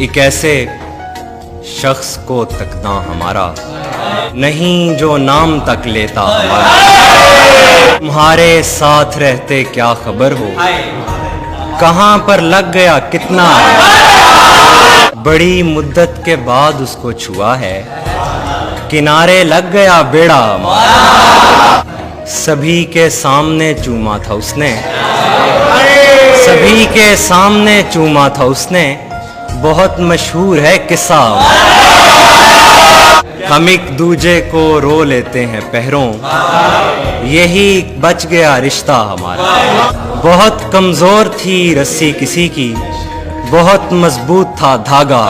एक ऐसे शख्स को तकना हमारा नहीं जो नाम तक लेता हमारा। तुम्हारे साथ रहते क्या खबर हो, कहां पर लग गया कितना। बड़ी मुद्दत के बाद उसको छुआ है, किनारे लग गया बेड़ा। सभी के सामने चूमा था उसने, सभी के सामने चूमा था उसने। बहुत मशहूर है किस्सा। हम एक दूजे को रो लेते हैं पहरों, यही बच गया रिश्ता हमारा। बहुत कमजोर थी रस्सी किसी की, बहुत मजबूत था धागा।